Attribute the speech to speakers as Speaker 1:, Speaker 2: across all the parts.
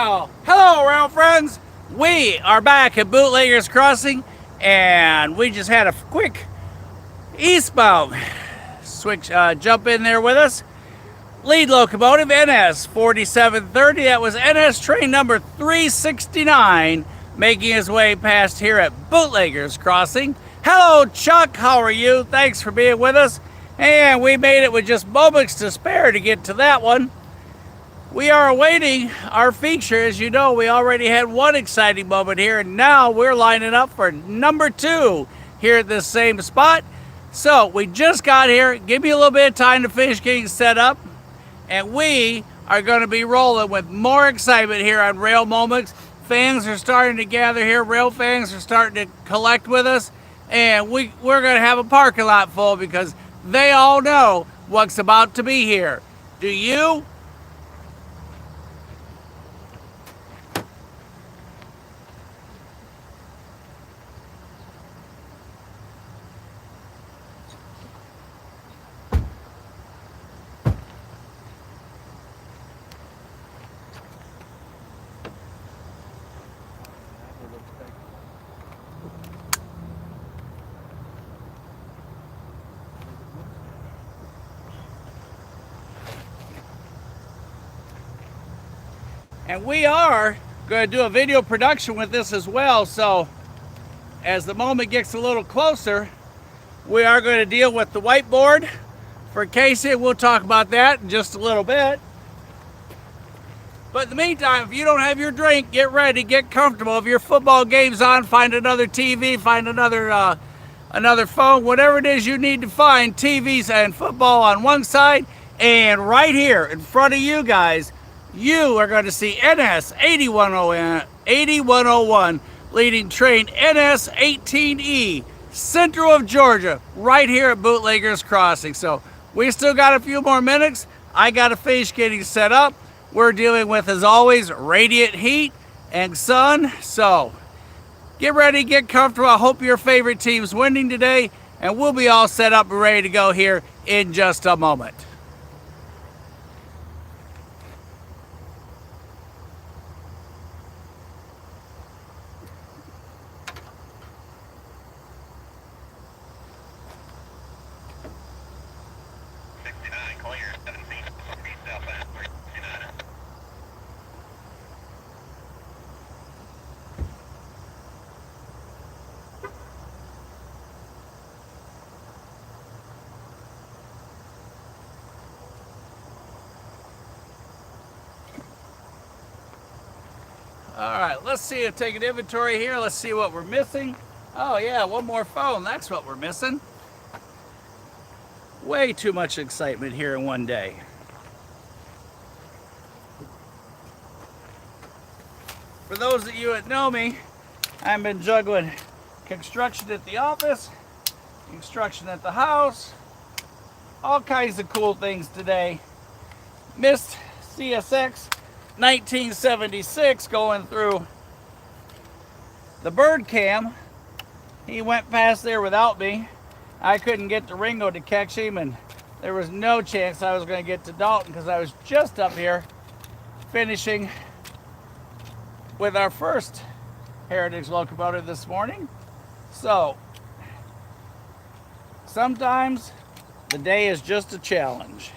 Speaker 1: Well, hello rail friends. We are back at Bootleggers Crossing, and we just had a quick eastbound switch jump in there with us. Lead locomotive NS4730. That was NS train number 369 making his way past here at Bootleggers Crossing. Hello Chuck, how are you? Thanks for being with us. And we made it with just moments to spare to get to that one. We are awaiting our feature. As you know, we already had one exciting moment here, and now we're lining up for number 2 here at this same spot. So we just got here. Give me a little bit of time to finish getting set up, and we are going to be rolling with more excitement here on Rail Moments. Fans are starting to gather here. Rail fans are starting to collect with us, and we're going to have a parking lot full because they all know what's about to be here. Do you? And we are going to do a video production with this as well. So as the moment gets a little closer, we are going to deal with the whiteboard for Casey. We'll talk about that in just a little bit. But in the meantime, if you don't have your drink, get ready, get comfortable. If your football game's on, find another TV, find another phone, whatever it is you need to find. TVs and football on one side, and right here in front of you guys, you are going to see NS8101 leading train NS18E, Central of Georgia, right here at Bootleggers Crossing. So we still got a few more minutes. I got to finish getting set up. We're dealing with, as always, radiant heat and sun. So get ready, get comfortable. I hope your favorite team's winning today, and we'll be all set up and ready to go here in just a moment. All right, let's see, take an inventory here. Let's see what we're missing. Oh yeah, one more phone. That's what we're missing. Way too much excitement here in one day. For those of you that know me, I've been juggling construction at the office, construction at the house, all kinds of cool things today. Missed CSX 1976 going through the bird cam. He went past there without me. I couldn't get to Ringo to catch him, and there was no chance I was going to get to Dalton because I was just up here finishing with our first Heritage locomotive this morning. So sometimes the day is just a challenge.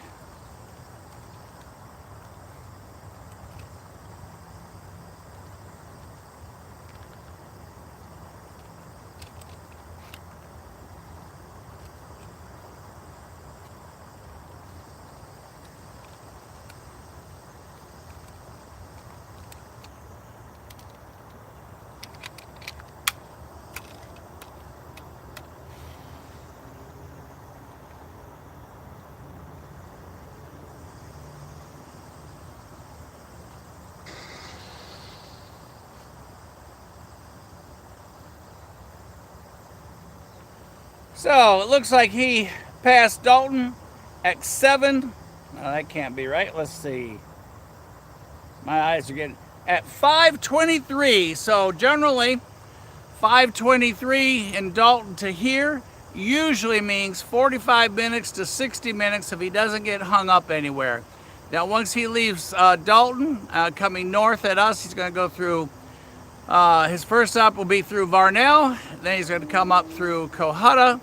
Speaker 1: So it looks like he passed Dalton at 7. No, that can't be right. Let's see. My eyes are getting at 5:23. So generally 5:23 in Dalton to here usually means 45 minutes to 60 minutes if he doesn't get hung up anywhere. Now once he leaves Dalton, coming north at us, he's going to go through, his first stop will be through Varnell, then he's going to come up through Cohutta,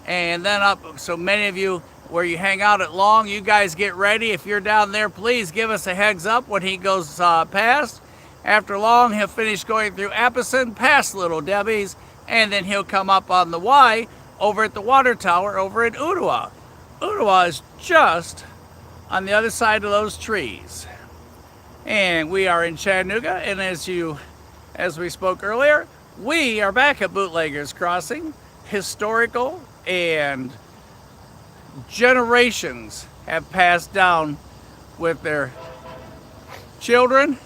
Speaker 1: and then up. So many of you where you hang out at Long, you guys get ready. If you're down there, please give us a heads up when he goes past. After Long, he'll finish going through Appleton, past Little Debbie's, and then he'll come up on the Y over at the water tower over at Ottawa. Ottawa is just on the other side of those trees. And we are in Chattanooga, and as we spoke earlier, we are back at Bootleggers Crossing. Historical, and generations have passed down with their children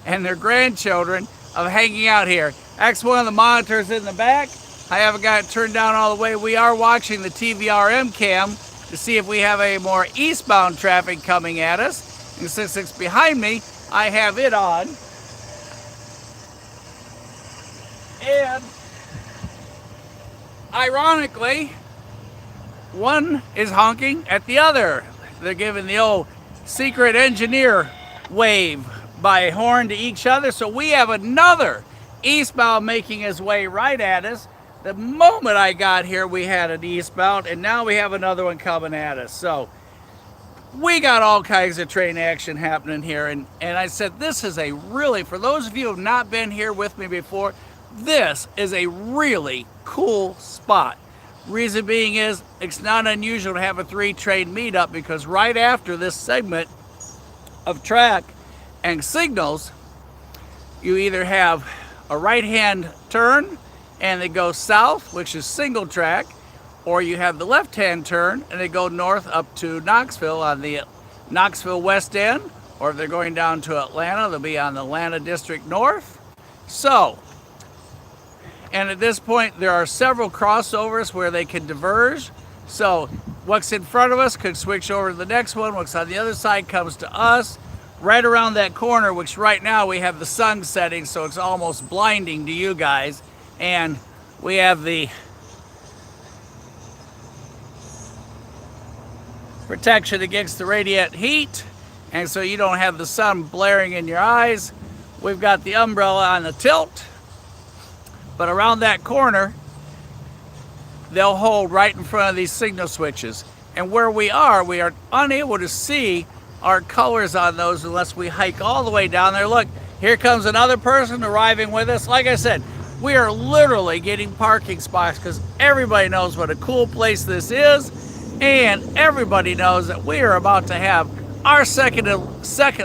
Speaker 1: and their grandchildren of hanging out here. That's one of the monitors in the back. I haven't got it turned down all the way. We are watching the TVRM cam to see if we have any more eastbound traffic coming at us. And since it's behind me, I have it on. And ironically, one is honking at the other. They're giving the old secret engineer wave by horn to each other. So we have another eastbound making his way right at us. The moment I got here, we had an eastbound, and now we have another one coming at us. So we got all kinds of train action happening here. And I said, this is a really, for those of you who have not been here with me before, this is a really cool spot. Reason being is, it's not unusual to have a 3-train meetup, because right after this segment of track and signals, you either have a right-hand turn and they go south, which is single track, or you have the left-hand turn and they go north up to Knoxville on the Knoxville West End, or if they're going down to Atlanta, they'll be on the Atlanta District North. So, and at this point, there are several crossovers where they can diverge. So what's in front of us could switch over to the next one. What's on the other side comes to us. Right around that corner, which right now we have the sun setting, so it's almost blinding to you guys. And we have the protection against the radiant heat, and so you don't have the sun blaring in your eyes. We've got the umbrella on the tilt. But around that corner, they'll hold right in front of these signal switches. And where we are unable to see our colors on those unless we hike all the way down there. Look, here comes another person arriving with us. Like I said, we are literally getting parking spots because everybody knows what a cool place this is. And everybody knows that we are about to have our second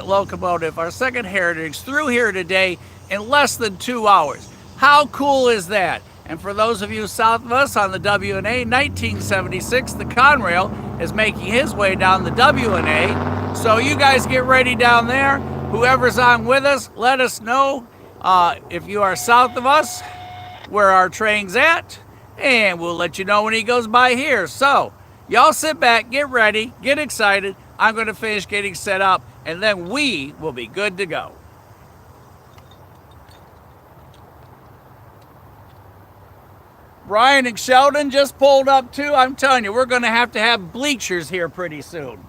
Speaker 1: locomotive, our second heritage through here today in less than 2 hours. How cool is that? And for those of you south of us on the WNA, 1976, the Conrail is making his way down the WNA. So you guys get ready down there. Whoever's on with us, let us know if you are south of us where our train's at, and we'll let you know when he goes by here. So y'all sit back, get ready, get excited. I'm going to finish getting set up, and then we will be good to go. Brian and Sheldon just pulled up too. I'm telling you, we're going to have bleachers here pretty soon.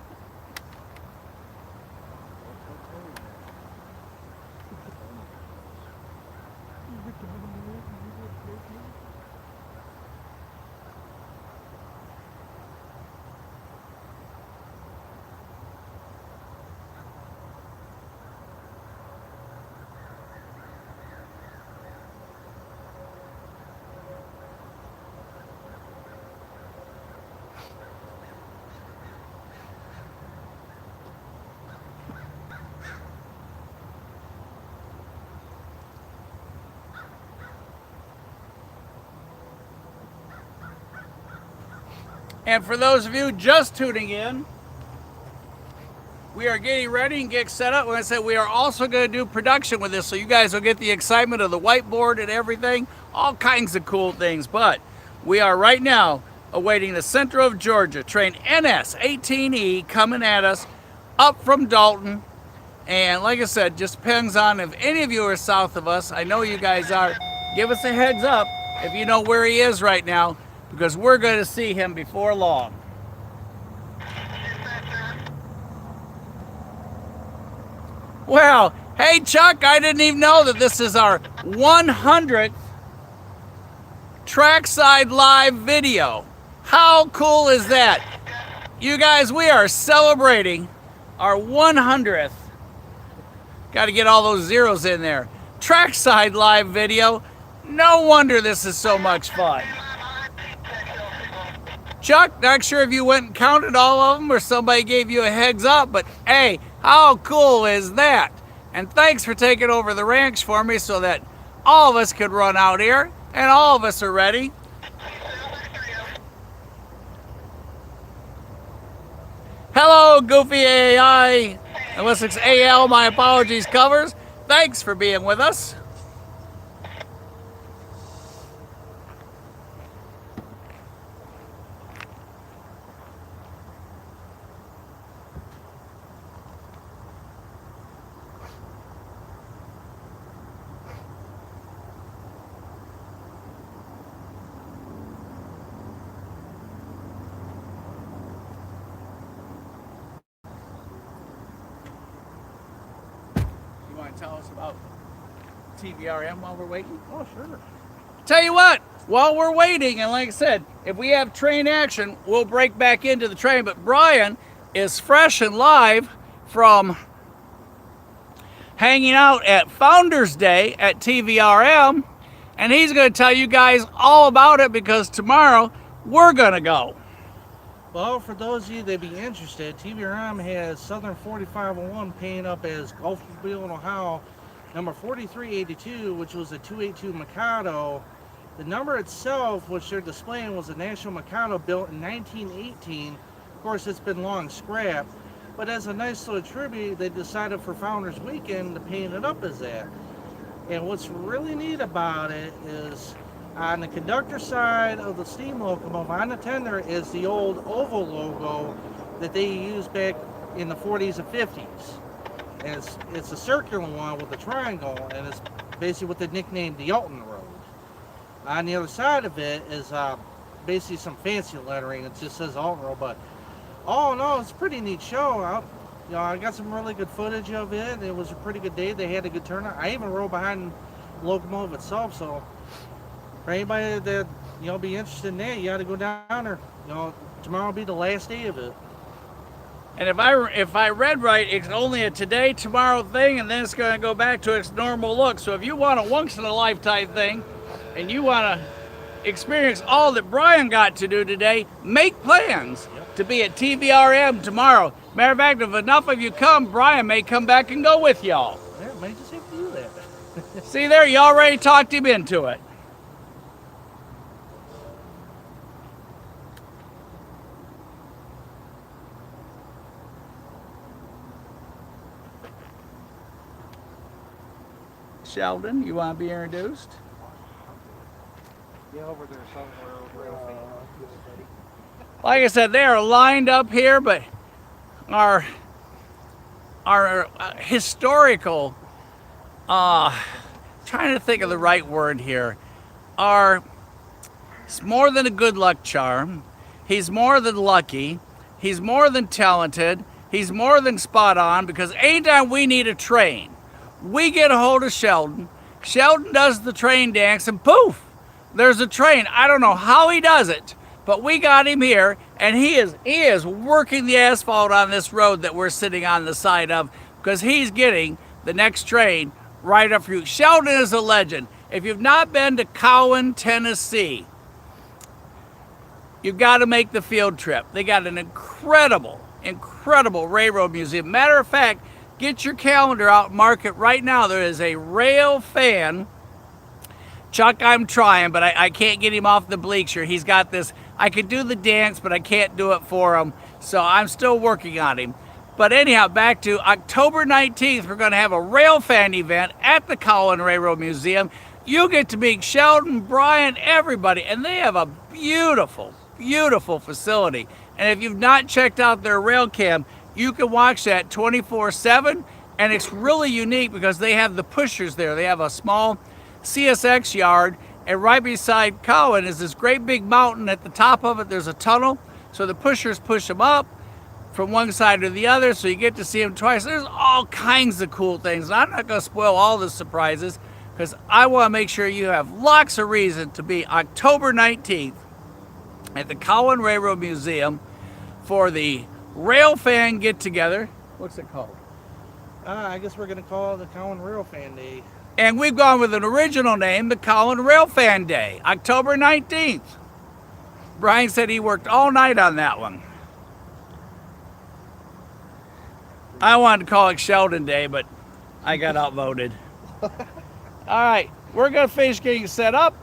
Speaker 1: And for those of you just tuning in, we are getting ready and get set up. When I said we are also going to do production with this, so you guys will get the excitement of the whiteboard and everything, all kinds of cool things. But we are right now awaiting the Central of Georgia train NS18E coming at us up from Dalton. And like I said, just depends on if any of you are south of us. I know you guys are. Give us a heads up if you know where he is right now, because we're going to see him before long. Well, hey Chuck, I didn't even know that this is our 100th Trackside Live video. How cool is that? You guys, we are celebrating our 100th. Got to get all those zeros in there. Trackside Live video. No wonder this is so much fun. Chuck, not sure if you went and counted all of them or somebody gave you a heads up, but hey, how cool is that? And thanks for taking over the ranch for me so that all of us could run out here and all of us are ready. Hello, Goofy AI. Unless it's AL, my apologies, covers. Thanks for being with us. You want to tell us about TVRM while we're waiting?
Speaker 2: Oh, sure.
Speaker 1: Tell you what, while we're waiting, and like I said, if we have train action, we'll break back into the train. But Brian is fresh and live from hanging out at Founders Day at TVRM, and he's going to tell you guys all about it because tomorrow we're going to go.
Speaker 2: Well, for those of you that be interested, TVRM has Southern 4501 paying up as Gulfmobile in Ohio, number 4382, which was a 282 Mikado. The number itself, which they're displaying, was a National Mikado built in 1918. Of course, it's been long scrapped, but as a nice little tribute, they decided for Founders Weekend to paint it up as that. And what's really neat about it is on the conductor side of the steam locomotive, on the tender, is the old oval logo that they used back in the 40s and 50s. And it's a circular one with a triangle, and it's basically with the nickname the Alton Road. On the other side of it is basically some fancy lettering. It just says Alton Road, but all in all, it's a pretty neat show. I got some really good footage of it. It was a pretty good day. They had a good turnout. I even rode behind the locomotive itself, so for anybody that be interested in that, you got to go down there. Tomorrow will be the last day of it.
Speaker 1: And if I read right, it's only a today, tomorrow thing, and then it's going to go back to its normal look. So if you want a once-in-a-lifetime thing, and you want to experience all that Brian got to do today, make plans to be at TVRM tomorrow. Matter of fact, if enough of you come, Brian may come back and go with y'all.
Speaker 2: Yeah, may just have to do that.
Speaker 1: See there, you already talked him into it. Sheldon, you want to be introduced?
Speaker 2: Yeah, over there somewhere, real
Speaker 1: Like I said, they are lined up here, but our historical, trying to think of the right word here, it's more than a good luck charm. He's more than lucky. He's more than talented. He's more than spot on, because anytime we need a train, we get a hold of Sheldon. Sheldon does the train dance, and poof, there's a train. I don't know how he does it, but we got him here, and he is working the asphalt on this road that we're sitting on the side of, because he's getting the next train right up for you. Sheldon is a legend. If you've not been to Cowan, Tennessee, you've got to make the field trip. They got an incredible railroad museum. Matter of fact, get your calendar out, mark it right now. There is a rail fan. Chuck, I'm trying, but I can't get him off the bleacher. He's got this, I could do the dance, but I can't do it for him. So I'm still working on him. But anyhow, back to October 19th, we're going to have a rail fan event at the Cowan Railroad Museum. You get to meet Sheldon, Brian, everybody, and they have a beautiful facility. And if you've not checked out their rail cam, you can watch that 24/7, and it's really unique because they have the pushers there. They have a small CSX yard, and right beside Cowan is this great big mountain. At the top of it, there's a tunnel, so the pushers push them up, from one side to the other, so you get to see them twice. There's all kinds of cool things. I'm not going to spoil all the surprises because I want to make sure you have lots of reason to be October 19th at the Cowan Railroad Museum for the Rail Fan Get Together. What's it called?
Speaker 2: I guess we're going to call it the Cowan Rail Fan Day.
Speaker 1: And we've gone with an original name, the Cowan Rail Fan Day, October 19th. Brian said he worked all night on that one. I wanted to call it Sheldon Day, but I got outvoted. All right, we're going to finish getting set up.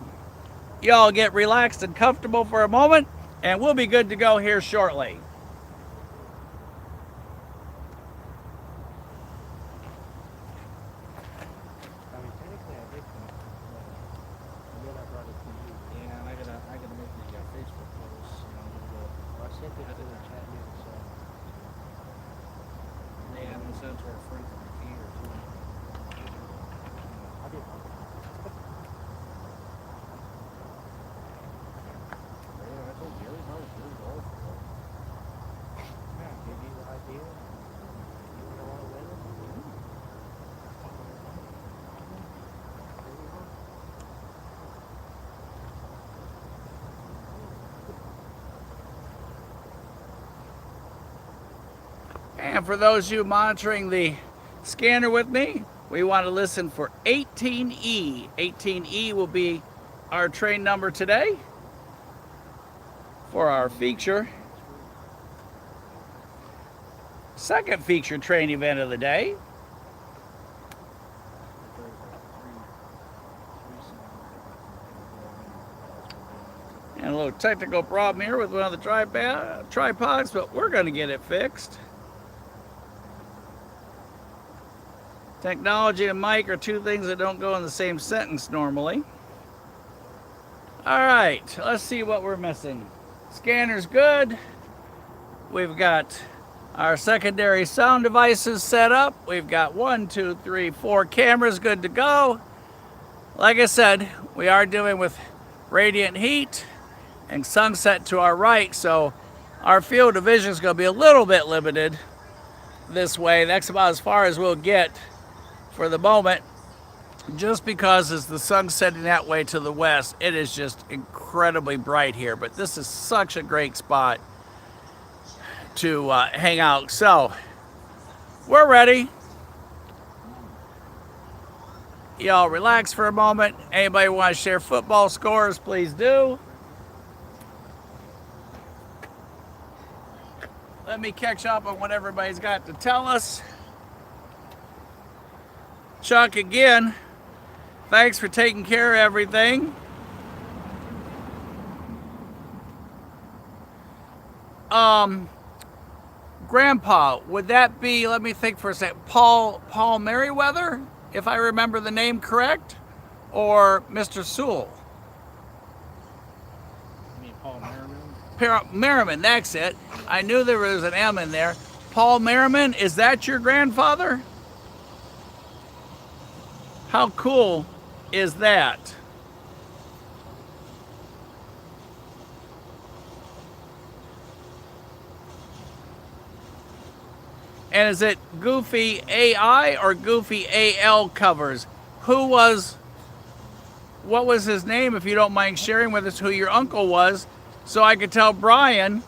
Speaker 1: Y'all get relaxed and comfortable for a moment, and we'll be good to go here shortly. And for those of you monitoring the scanner with me, we want to listen for 18E. 18E will be our train number today for our feature. Second feature train event of the day. And a little technical problem here with one of the tripods, but we're going to get it fixed. Technology and mic are two things that don't go in the same sentence normally. All right, let's see what we're missing. Scanner's good. We've got our secondary sound devices set up. We've got 1, 2, 3, 4 cameras good to go. Like I said, we are dealing with radiant heat and sunset to our right, so our field of vision is going to be a little bit limited this way. That's about as far as we'll get for the moment, just because as the sun's setting that way to the west, it is just incredibly bright here. But this is such a great spot to hang out. So we're ready. Y'all relax for a moment. Anybody want to share football scores, please do. Let me catch up on what everybody's got to tell us. Chuck, again, thanks for taking care of everything. Grandpa, would that be, let me think for a second, Paul Merriweather, if I remember the name correct, or Mr. Sewell?
Speaker 2: You mean Paul Merriman?
Speaker 1: Merriman, that's it. I knew there was an M in there. Paul Merriman, is that your grandfather? How cool is that? And is it Goofy AI or Goofy AL covers? What was his name, if you don't mind sharing with us who your uncle was, so I could tell Brian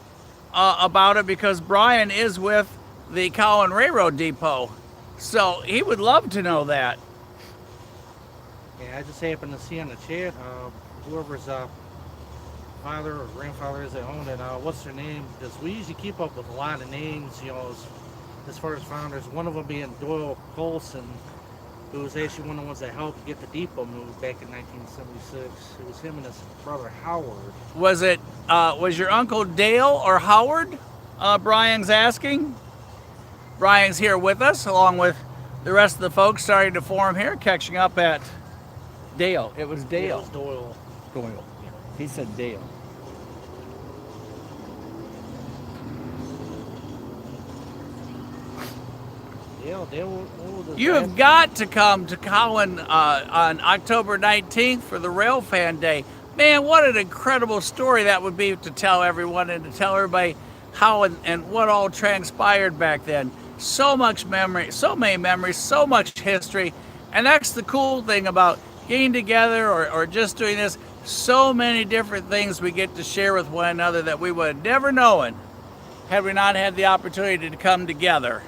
Speaker 1: about it, because Brian is with the Cowan Railroad Depot. So he would love to know that.
Speaker 2: Yeah, I just happened to see on the chat, whoever's father or grandfather is that owned it, what's their name? Because we usually keep up with a lot of names, you know, as far as founders. One of them being Doyle Colson, who was actually one of the ones that helped get the depot moved back in 1976. It was him and his brother Howard.
Speaker 1: Was your uncle Dale or Howard? Brian's asking. Brian's here with us, along with the rest of the folks starting to form here, catching up at Dale. It was Dale.
Speaker 2: It was Doyle.
Speaker 1: Doyle. He said Dale. You have got to come to Cowan on October 19th for the Rail Fan Day. Man, what an incredible story that would be to tell everyone, and to tell everybody how and what all transpired back then. So much memory, so many memories, so much history. And that's the cool thing about getting together or just doing this. So many different things we get to share with one another that we would have never known had we not had the opportunity to come together.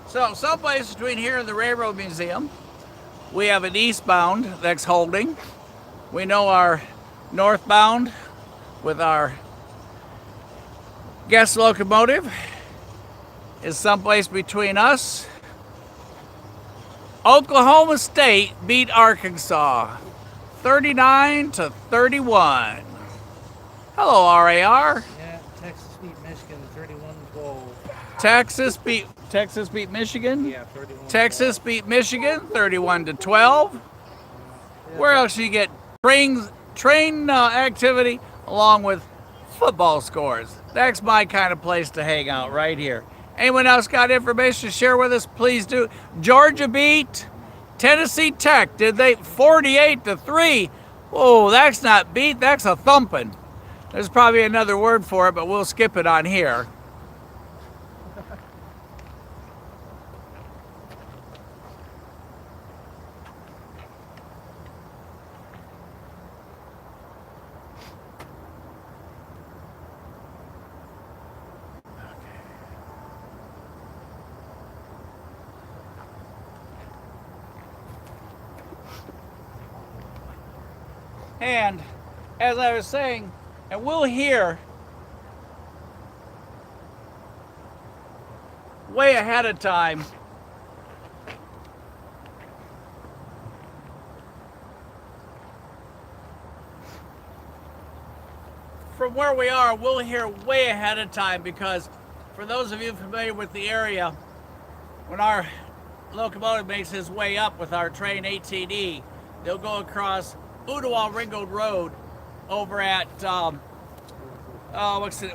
Speaker 1: So someplace between here and the Railroad Museum, we have an eastbound that's holding. We know our northbound with our guest locomotive is someplace between us. Oklahoma State beat Arkansas 39-31. Hello, RAR.
Speaker 2: Yeah, Texas beat Michigan 31-12.
Speaker 1: Texas beat Michigan.
Speaker 2: Yeah, 31.
Speaker 1: Texas beat Michigan 31-12. Where else you get train activity along with football scores? That's my kind of place to hang out right here. Anyone else got information to share with us? Please do. Georgia beat Tennessee Tech. Did they? 48-3. Oh, that's not beat. That's a thumping. There's probably another word for it, but we'll skip it on here. And as I was saying, and we'll hear way ahead of time from where we are, we'll hear way ahead of time because for those of you familiar with the area, when our locomotive makes his way up with our train 18E, they'll go across Ooltewah Ringgold Road over at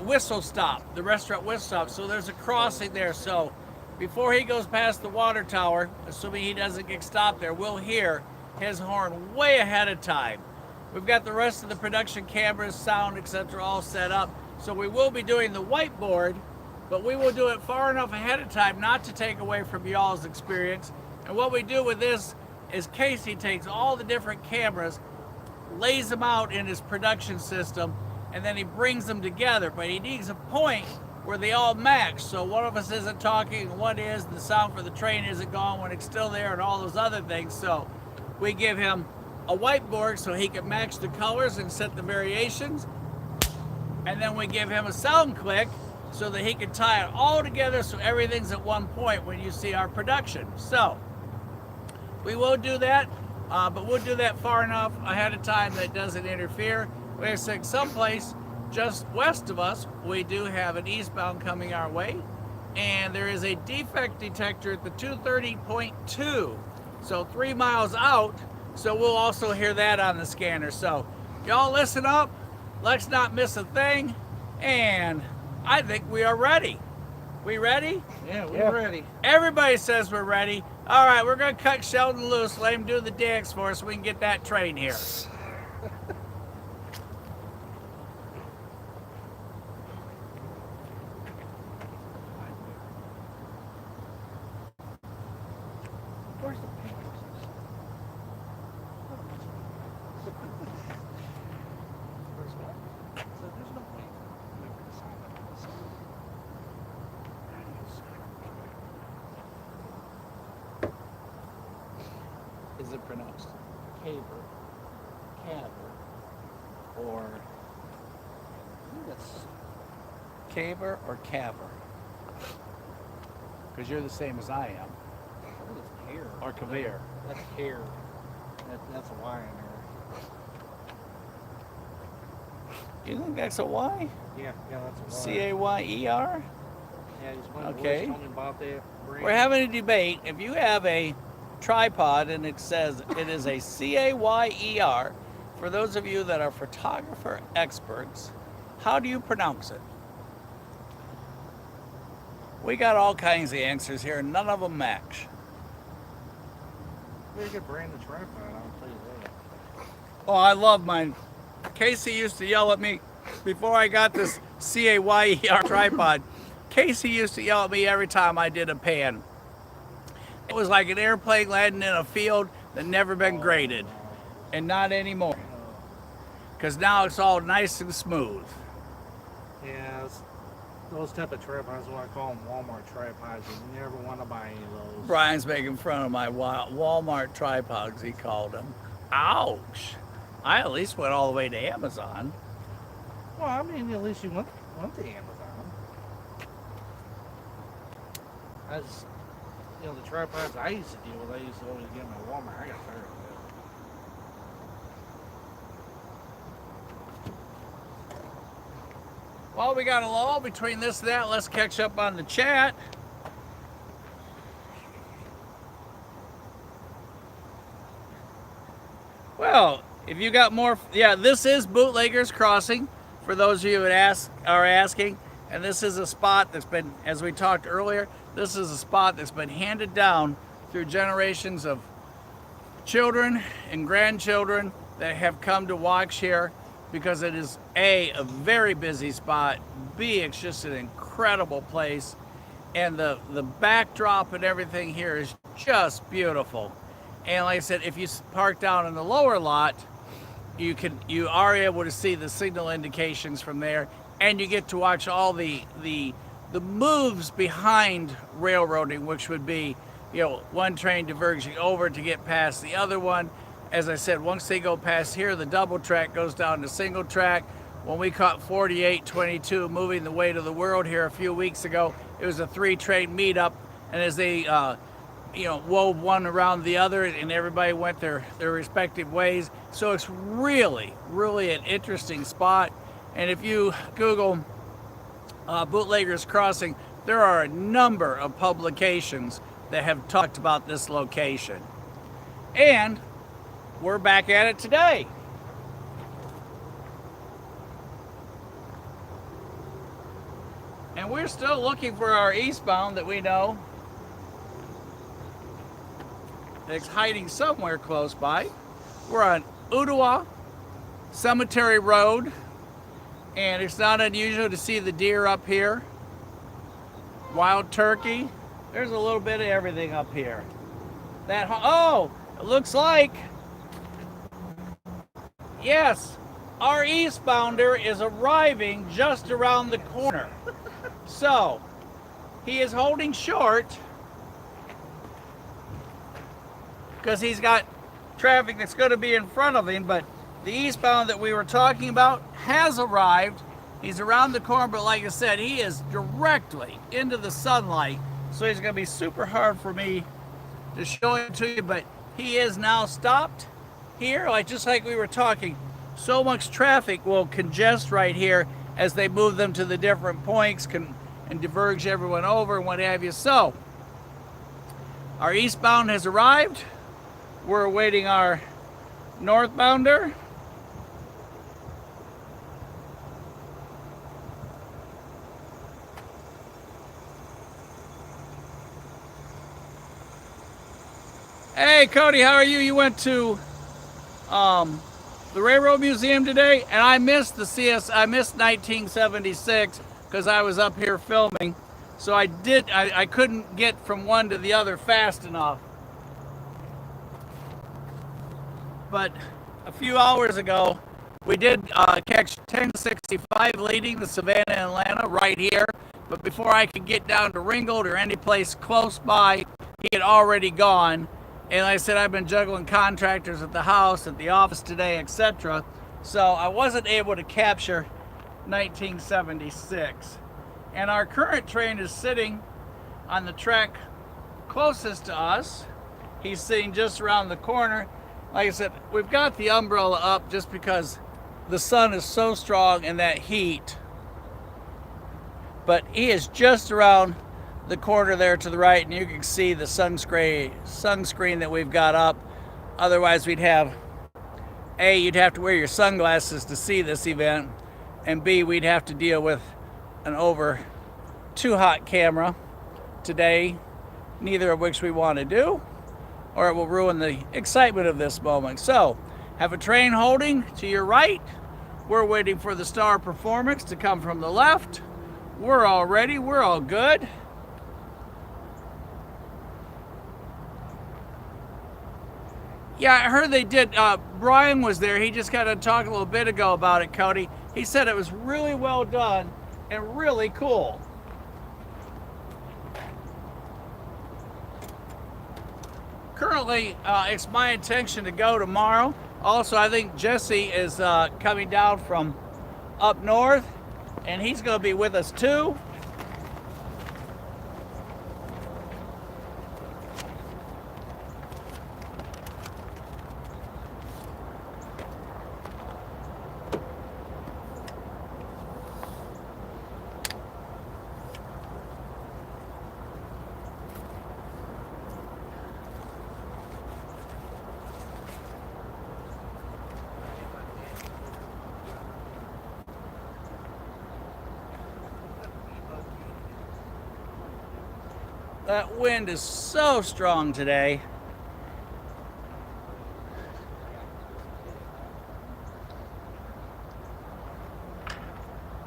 Speaker 1: Whistle Stop, the restaurant Whistle Stop. So there's a crossing there. So before he goes past the water tower, assuming he doesn't get stopped there, we'll hear his horn way ahead of time. We've got the rest of the production cameras, sound, etc. all set up. So we will be doing the whiteboard, but we will do it far enough ahead of time not to take away from y'all's experience. And what we do with this is Casey takes all the different cameras, lays them out in his production system, and then he brings them together. But he needs a point where they all match. So one of us isn't talking, one is, the sound for the train isn't gone when it's still there, and all those other things. So we give him a whiteboard so he can match the colors and set the variations. And then we give him a sound click so that he can tie it all together so everything's at one point when you see our production. So we will do that. But we'll do that far enough ahead of time that it doesn't interfere. We're saying someplace just west of us, we do have an eastbound coming our way, and there is a defect detector at the 230.2, so 3 miles out, so we'll also hear that on the scanner. So y'all listen up, let's not miss a thing, and I think we are ready. We ready?
Speaker 2: Yeah, we're ready.
Speaker 1: Everybody says we're ready. All right, we're going to cut Sheldon loose, let him do the dance for us so we can get that train here. Where's the papers?
Speaker 2: Where's what? So there's no way we can sign up this.
Speaker 1: Is it pronounced caver, caver, or caver or caver? Because you're the same as I am.
Speaker 2: I think it's hair.
Speaker 1: Or caviar.
Speaker 2: That's hair. That's a Y in there.
Speaker 1: You think that's a Y?
Speaker 2: Yeah, that's a Y.
Speaker 1: C-A-Y-E-R?
Speaker 2: Yeah, he's one of the
Speaker 1: Okay.
Speaker 2: worst. Tell me about that brand.
Speaker 1: We're having a debate. If you have a tripod and it says it is a C-A-Y-E-R, for those of you that are photographer experts, how do you pronounce it? We got all kinds of answers here, none of them match.
Speaker 2: Very good brand of tripod, I'll tell you that.
Speaker 1: Oh, I love mine. Casey used to yell at me before I got this CAYER tripod. Casey used to yell at me every time I did a pan. It was like an airplane landing in a field that never been graded, and not anymore. Because now it's all nice and smooth.
Speaker 2: Yeah, those type of tripods, what I call them Walmart tripods. You never want to buy any of those.
Speaker 1: Brian's making fun of my Walmart tripods, he called them. Ouch! I at least went all the way to Amazon.
Speaker 2: Well, I mean, at least you went to Amazon. I just, the tripods I used to deal with, I used to always get them at Walmart. I got tired of that.
Speaker 1: Well, we got a lull between this and that. Let's catch up on the chat. Well, if you got more, yeah, this is Bootleggers Crossing, for those of you that are asking. And this is a spot that's been, as we talked earlier, this is a spot that's been handed down through generations of children and grandchildren that have come to watch here, because it is a very busy spot, B, it's just an incredible place, and the backdrop and everything here is just beautiful. And like I said, if you park down in the lower lot, you are able to see the signal indications from there, and you get to watch all the moves behind railroading, which would be, one train diverging over to get past the other one. As I said, once they go past here, the double track goes down to single track. When we caught 4822 moving the weight of the world here a few weeks ago, it was a 3-train meetup, and as they wove one around the other, and everybody went their respective ways. So it's really, really an interesting spot. And if you Google Bootleggers Crossing, there are a number of publications that have talked about this location. And we're back at it today. And we're still looking for our eastbound that we know that's hiding somewhere close by. We're on Ottawa Cemetery Road, and it's not unusual to see the deer up here. Wild turkey. There's a little bit of everything up here. Oh, it looks like, yes, our eastbounder is arriving just around the corner. So, he is holding short because he's got traffic that's going to be in front of him, but the eastbound that we were talking about has arrived. He's around the corner, but like I said, he is directly into the sunlight, so he's going to be super hard for me to show him to you, but he is now stopped here, just like we were talking. So much traffic will congest right here as they move them to the different points and diverge everyone over and what have you. So, our eastbound has arrived. We're awaiting our northbounder. Hey Cody, how are you? You went to the Railroad Museum today, and I missed I missed 1976 because I was up here filming. So I couldn't get from one to the other fast enough. But a few hours ago, we did catch 1065 leading the Savannah and Atlanta right here. But before I could get down to Ringgold or any place close by, he had already gone. And like I said, I've been juggling contractors at the house, at the office today, etc. So I wasn't able to capture 1976. And our current train is sitting on the track closest to us. He's sitting just around the corner. Like I said, we've got the umbrella up just because the sun is so strong in that heat. But he is just around the corner there to the right, and you can see the sunscreen that we've got up. Otherwise, we'd have, A, you'd have to wear your sunglasses to see this event, and B, we'd have to deal with an over too hot camera. today, neither of which we want to do, or it will ruin the excitement of this moment. So, have a train holding to your right. We're waiting for the star performance to come from the left. We're all ready. We're all good. Yeah, I heard they did. Brian was there. He just kind of talked a little bit ago about it, Cody. He said it was really well done and really cool. Currently, it's my intention to go tomorrow. Also, I think Jesse is coming down from up north, and he's going to be with us too. That wind is so strong today.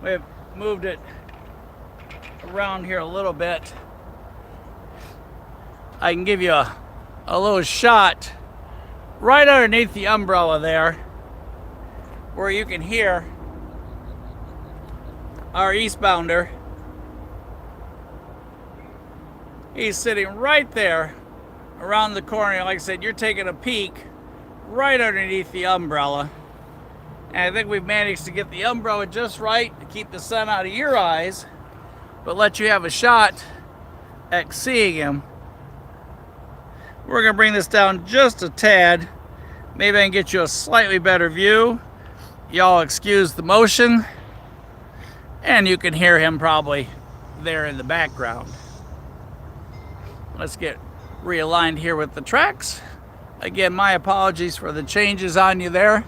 Speaker 1: We've moved it around here a little bit. I can give you a little shot right underneath the umbrella there, where you can hear our eastbounder. He's sitting right there around the corner. Like I said, you're taking a peek right underneath the umbrella. And I think we've managed to get the umbrella just right to keep the sun out of your eyes, but let you have a shot at seeing him. We're gonna bring this down just a tad. Maybe I can get you a slightly better view. Y'all excuse the motion. And you can hear him probably there in the background. Let's get realigned here with the tracks. Again, my apologies for the changes on you there.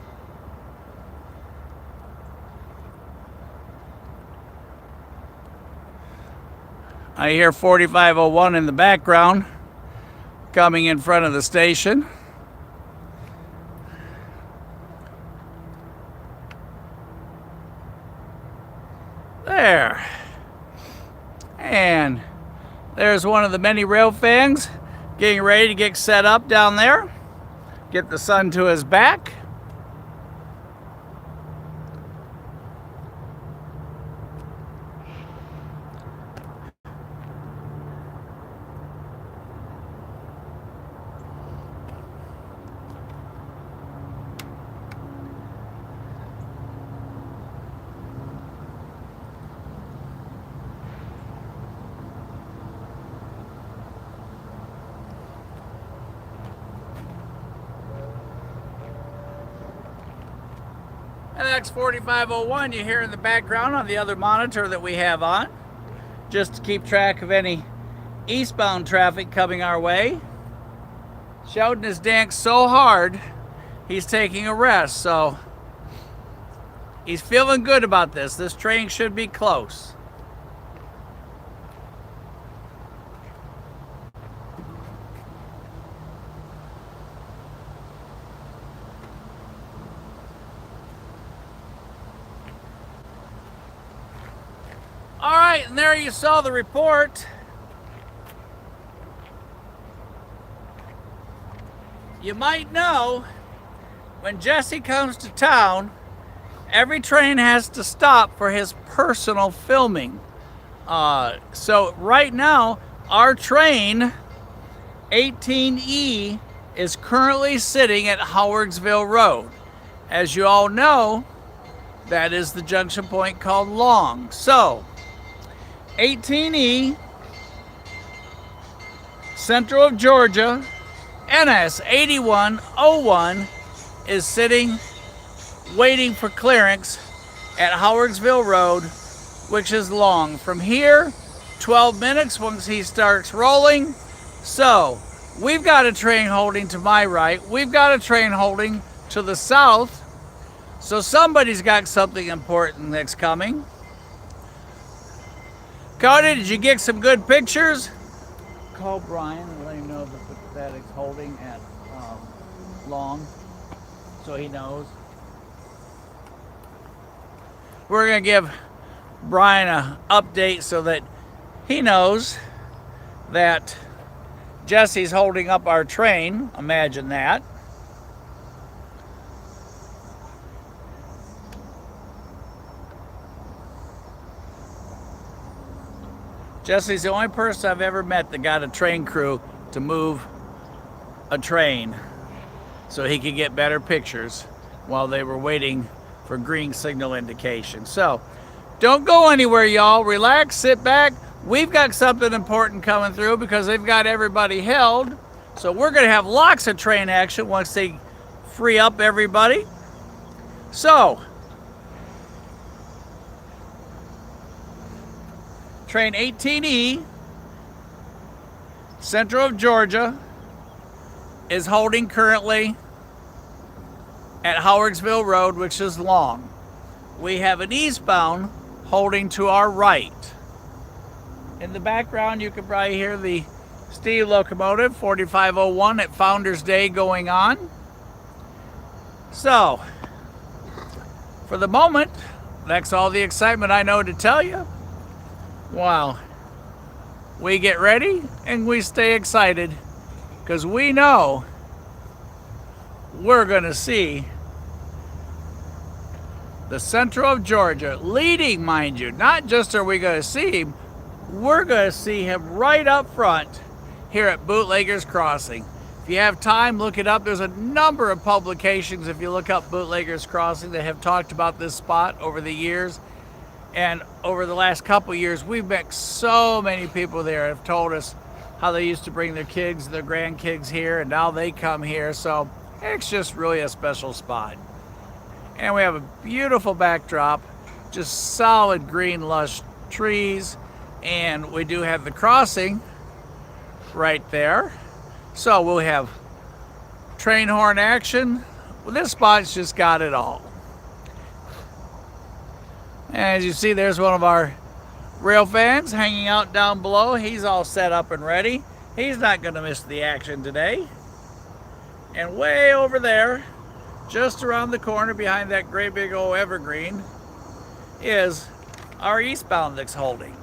Speaker 1: I hear 4501 in the background coming in front of the station. There. And there's one of the many rail fans getting ready to get set up down there. Get the sun to his back. NS4501 you hear in the background on the other monitor that we have on, just to keep track of any eastbound traffic coming our way. Sheldon has danced so hard, he's taking a rest, so he's feeling good about this. This train should be close. All right, and there you saw the report. You might know, when Jesse comes to town, every train has to stop for his personal filming. So right now, our train, 18E, is currently sitting at Howardsville Road. As you all know, that is the junction point called Long. So, 18E, Central of Georgia, NS8101 is sitting, waiting for clearance at Howardsville Road, which is Long. From here, 12 minutes once he starts rolling. So, we've got a train holding to my right. We've got a train holding to the south. So somebody's got something important that's coming. Cody, did you get some good pictures? call Brian and let him know that it's holding at long, so he knows. We're gonna give Brian an update so that he knows that Jesse's holding up our train. Imagine that. Jesse's the only person I've ever met that got a train crew to move a train so he could get better pictures while they were waiting for green signal indication. So don't go anywhere, y'all. Relax, sit back. We've got something important coming through because they've got everybody held. So we're going to have lots of train action once they free up everybody. So train 18E, Central of Georgia, is holding currently at Howardsville Road, which is long. We have an eastbound holding to our right. In the background, you can probably hear the steam locomotive 4501 at Founders Day going on. So, for the moment, that's all the excitement I know to tell you. Wow. We get ready and we stay excited because we know we're going to see the Central of Georgia leading, mind you. Not just are we going to see him, we're going to see him right up front here at Bootleggers Crossing. If you have time, look it up. There's a number of publications, if you look up Bootleggers Crossing, that have talked about this spot over the years. And over the last couple years, we've met so many people there have told us how they used to bring their kids, their grandkids here, and now they come here. So it's just really a special spot. And we have a beautiful backdrop, just solid green lush trees. And we do have the crossing right there. So we'll have train horn action. Well, this spot's just got it all. And as you see, there's one of our rail fans hanging out down below. He's all set up and ready. He's not going to miss the action today. And way over there, just around the corner behind that great big old evergreen, is our eastbound that's holding.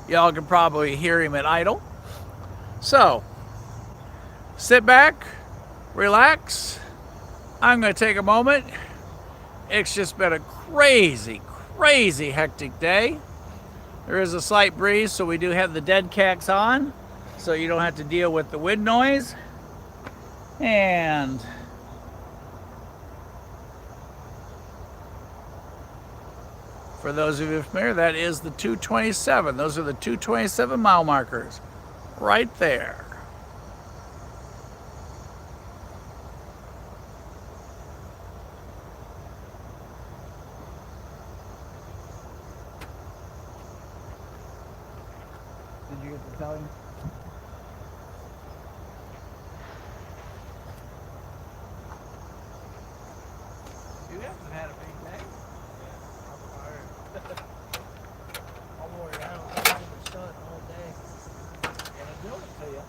Speaker 1: Y'all can probably hear him at idle. So, sit back, relax. I'm going to take a moment. It's just been a crazy, crazy hectic day. There is a slight breeze, so we do have the dead cats on, so you don't have to deal with the wind noise. And for those of you familiar, that is the 227. Those are the 227 mile markers right there. Did you get to tell him? You haven't had a big day. I'm tired. I'm worried. I don't think I've been stunned all day. And I'm doing it to you.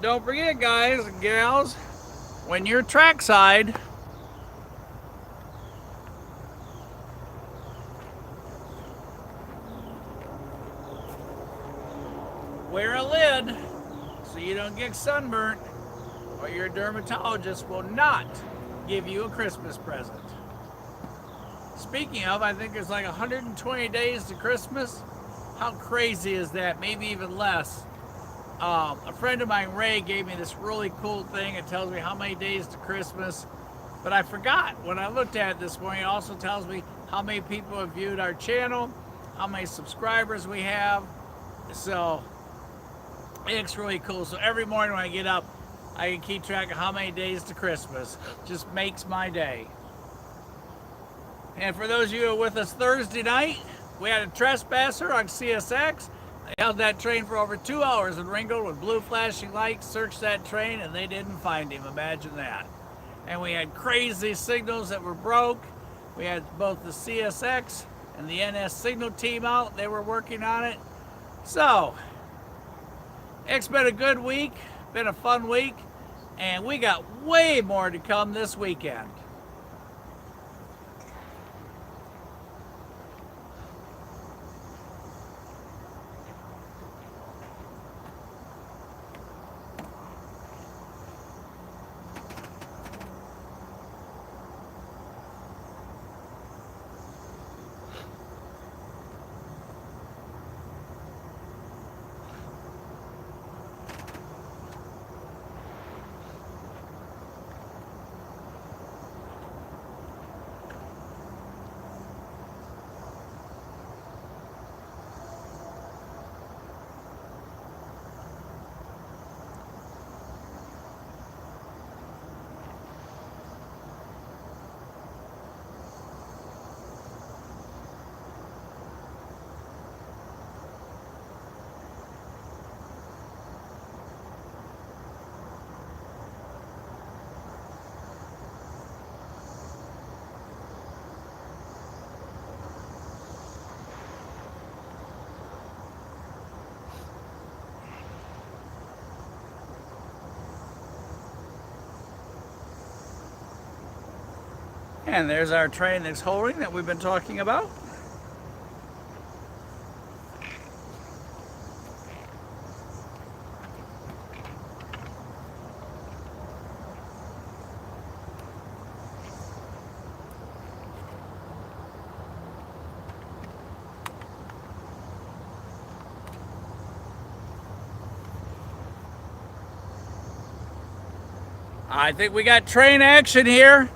Speaker 1: Don't forget, guys and gals, when you're trackside, wear a lid so you don't get sunburnt, or your dermatologist will not give you a Christmas present. Speaking of, I think there's like 120 days to Christmas. How crazy is that? Maybe even less. A friend of mine, Ray, gave me this really cool thing. It tells me how many days to Christmas. But I forgot when I looked at it this morning. It also tells me how many people have viewed our channel, how many subscribers we have. So it's really cool. So every morning when I get up, I can keep track of how many days to Christmas. Just makes my day. And for those of you who are with us Thursday night, we had a trespasser on CSX. They held that train for over 2 hours in Ringgold with blue flashing lights, searched that train, and they didn't find him. Imagine that. And we had crazy signals that were broke. We had both the CSX and the NS signal team out. They were working on it. So, it's been a good week, been a fun week, and we got way more to come this weekend. And there's our train that's holding that we've been talking about. I think we got train action here.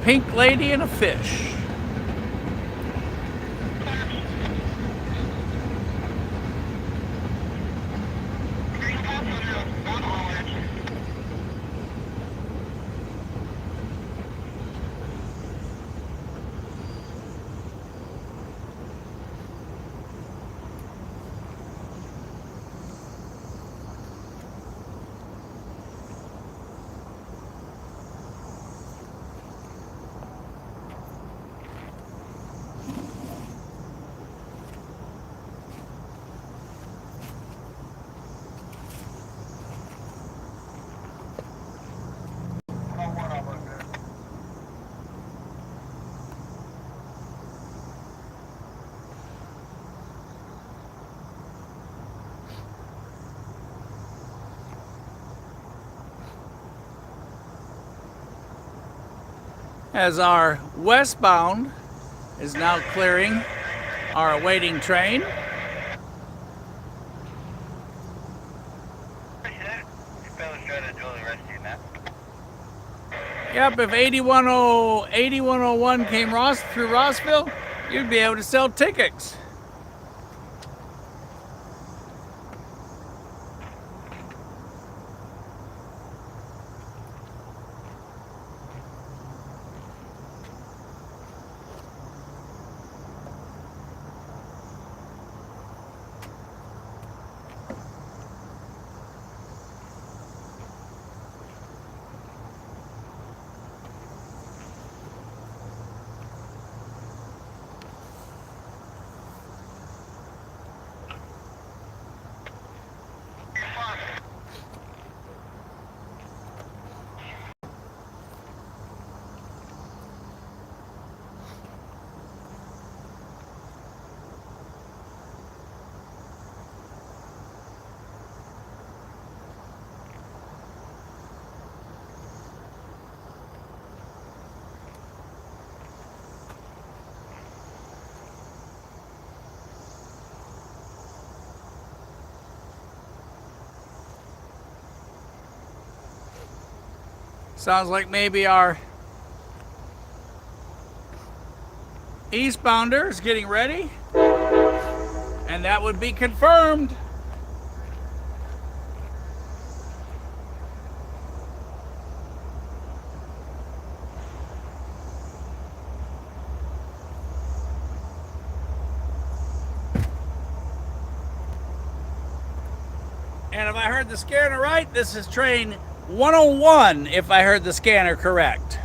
Speaker 1: pink lady and a fish. As our westbound is now clearing our awaiting train. Yep, if 8101 came through Rossville, you'd be able to sell tickets. Sounds like maybe our eastbounder is getting ready, and that would be confirmed. And if I heard the scanner right, this is train 101, if I heard the scanner correct.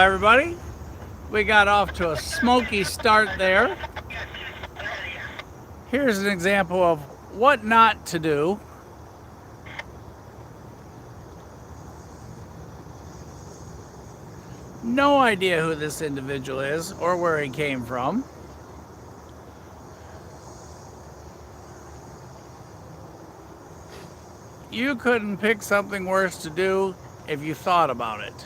Speaker 1: everybody. We got off to a smoky start there. Here's an example of what not to do. No idea who this individual is or where he came from. You couldn't pick something worse to do if you thought about it.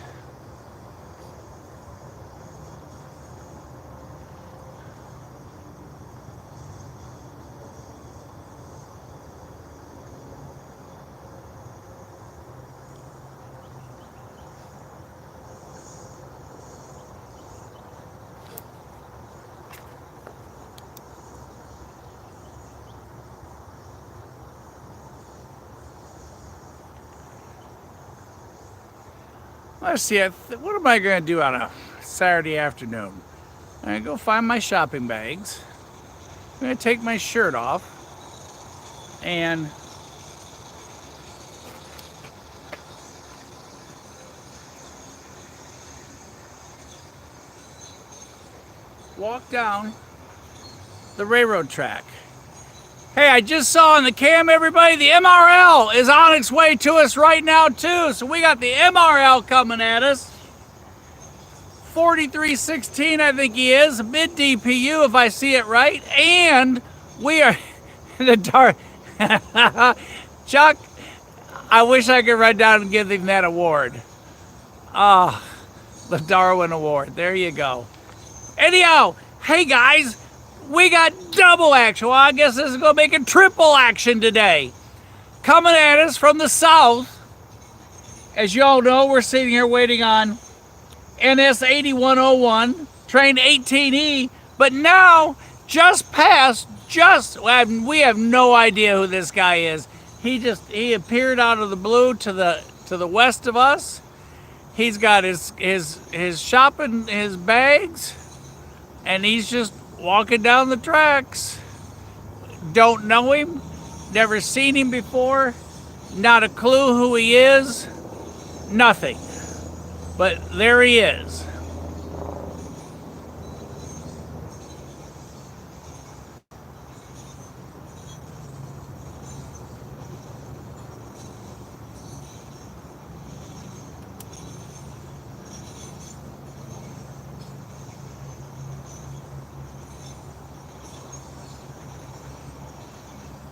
Speaker 1: Let's see, what am I going to do on a Saturday afternoon? I'm going to go find my shopping bags. I'm going to take my shirt off and walk down the railroad track. Hey, I just saw on the cam, everybody, the MRL is on its way to us right now, too. So we got the MRL coming at us. 4316, I think he is. Mid DPU, if I see it right. And we are the dark. Chuck, I wish I could run down and give him that award. The Darwin Award. There you go. Anyhow, hey, guys. We got double action. Well, I guess this is going to make a triple action today. Coming at us from the south. As you all know, we're sitting here waiting on NS8101, train 18E. But now, just past, we have no idea who this guy is. He appeared out of the blue to the west of us. He's got his shopping, his bags, and he's just walking down the tracks. Don't know him, never seen him before, not a clue who he is, nothing. But there he is.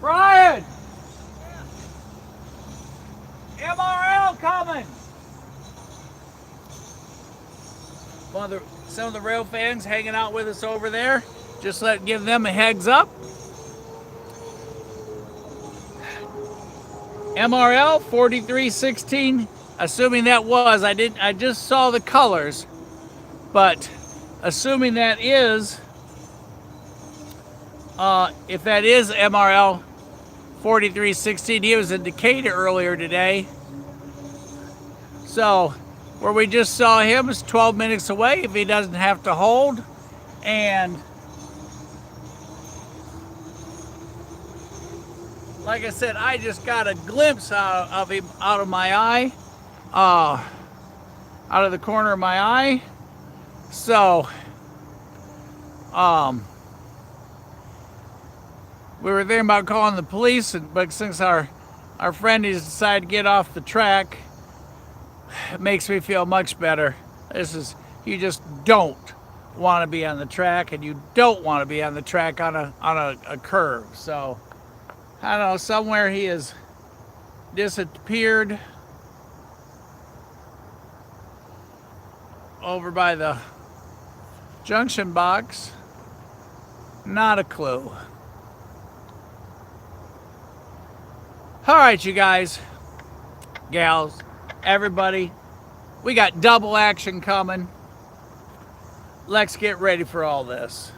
Speaker 1: Brian! MRL coming! Some of the rail fans hanging out with us over there. Just give them a heads up. MRL 4316. Assuming that was, I just saw the colors, but assuming that is, if that is MRL 4316, he was in Decatur earlier today. So where we just saw him is 12 minutes away if he doesn't have to hold. And like I said, I just got a glimpse of him out of my eye, out of the corner of my eye. So we were thinking about calling the police, but since our friend has decided to get off the track, it makes me feel much better. You just don't want to be on the track, and you don't want to be on the track on a curve. So I don't know, somewhere he has disappeared over by the junction box. Not a clue. All right, you guys, gals, everybody, we got double action coming. Let's get ready for all this.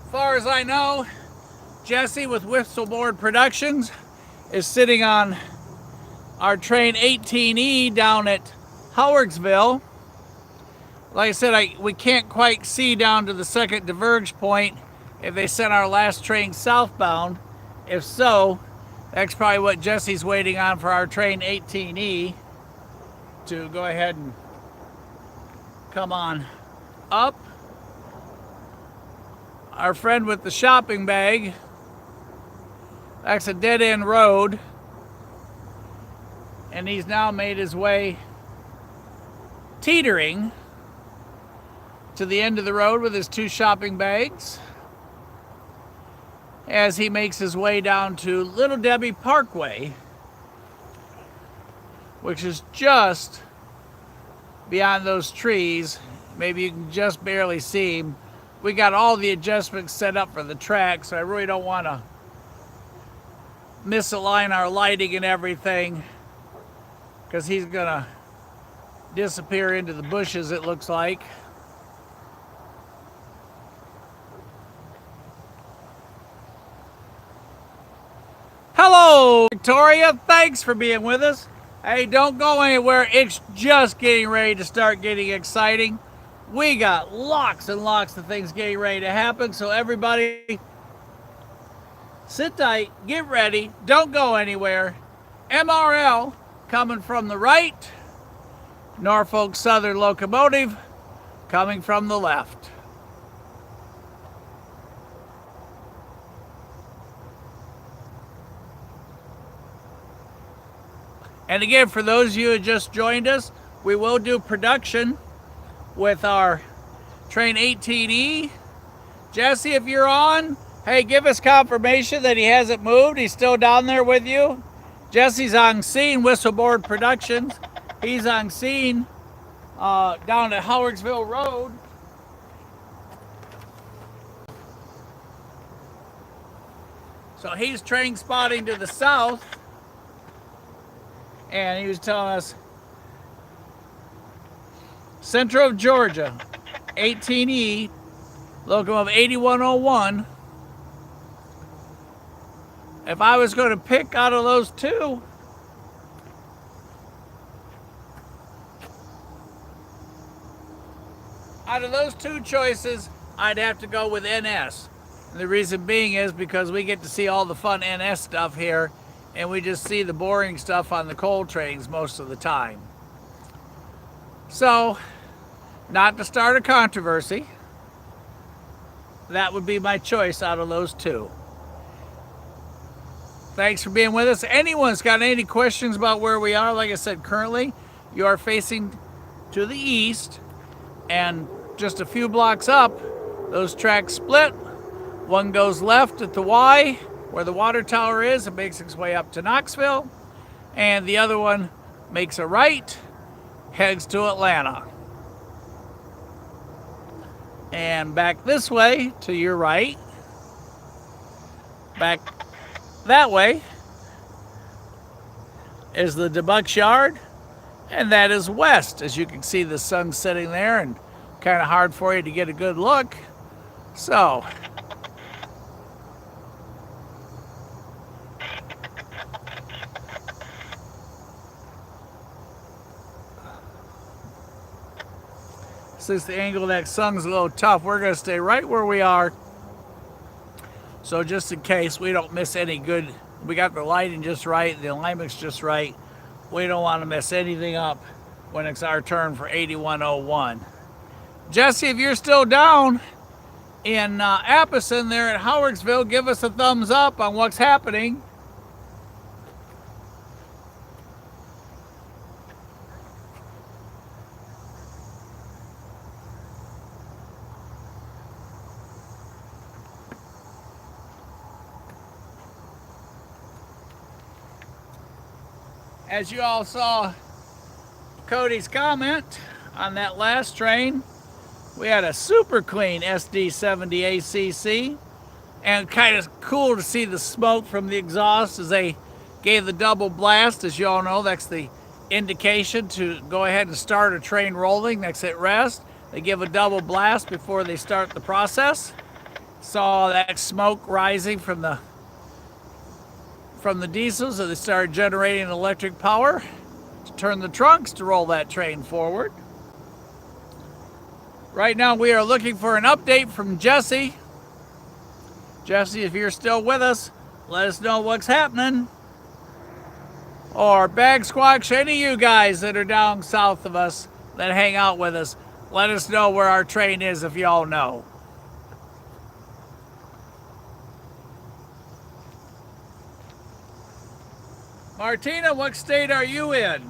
Speaker 1: As far as I know, Jesse with Whistleboard Productions is sitting on our train 18E down at Howardsville. Like I said, we can't quite see down to the second diverge point if they sent our last train southbound. If so, that's probably what Jesse's waiting on for our train 18E to go ahead and come on up. Our friend with the shopping bag, that's a dead-end road, and he's now made his way teetering to the end of the road with his 2 shopping bags as he makes his way down to Little Debbie Parkway, which is just beyond those trees. Maybe you can just barely see him. We got all the adjustments set up for the track, so I really don't want to misalign our lighting and everything, because he's gonna disappear into the bushes, it looks like. Hello, Victoria. Thanks for being with us. Hey, don't go anywhere. It's just getting ready to start getting exciting. We got lots and lots of things getting ready to happen, so everybody sit tight, get ready, don't go anywhere. MRL coming from the right, Norfolk Southern Locomotive coming from the left. And again, for those of you who just joined us, we will do production with our train 18E. Jesse, if you're on, hey, give us confirmation that he hasn't moved. He's still down there with you. Jesse's on scene, Whistleboard Productions. He's on scene down at Howardsville Road. So he's train spotting to the south. And he was telling us, center of Georgia, 18E, Locomotive 8101. If I was going to pick out of those two, choices, I'd have to go with NS. And the reason being is because we get to see all the fun NS stuff here, and we just see the boring stuff on the coal trains most of the time. So, not to start a controversy, that would be my choice out of those two. Thanks for being with us. Anyone's got any questions about where we are? Like I said, currently you are facing to the east, and just a few blocks up, those tracks split. One goes left at the Y, where the water tower is, and makes its way up to Knoxville, and the other one makes a right, heads to Atlanta. And back this way to your right, back that way is the Debucks Yard, and that is west. As you can see, the sun setting there, and kind of hard for you to get a good look. So since the angle of that sun's a little tough, we're going to stay right where we are. So just in case we don't miss any good, we got the lighting just right, the alignment's just right. We don't want to mess anything up when it's our turn for 8101. Jesse, if you're still down in Appison there at Howardsville, give us a thumbs up on what's happening. As you all saw Cody's comment on that last train, we had a super clean SD70 ACC, and kind of cool to see the smoke from the exhaust as they gave the double blast. As you all know, that's the indication to go ahead and start a train rolling that's at rest. They give a double blast before they start the process. Saw that smoke rising from the diesels as they started generating electric power. to turn the trunks to roll that train forward. Right now we are looking for an update from Jesse. Jesse, if you're still with us, let us know what's happening. Or Bag Squatch, any of you guys that are down south of us that hang out with us, let us know where our train is if y'all know. Martina, what state are you in?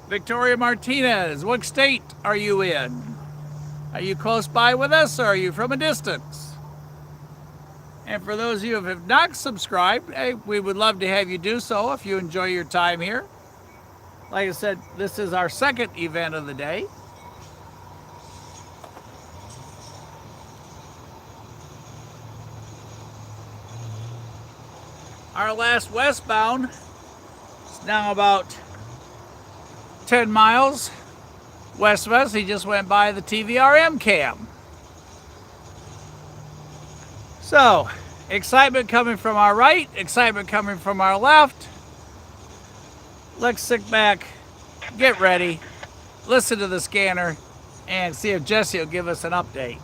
Speaker 1: Victoria Martinez, what state are you in? Are you close by with us or are you from a distance? And for those of you who have not subscribed, hey, we would love to have you do so if you enjoy your time here. Like I said, this is our second event of the day. Our last westbound is now about 10 miles west of us. He just went by the TVRM cam. So, excitement coming from our right, excitement coming from our left. Let's sit back, get ready, listen to the scanner, and see if Jesse will give us an update.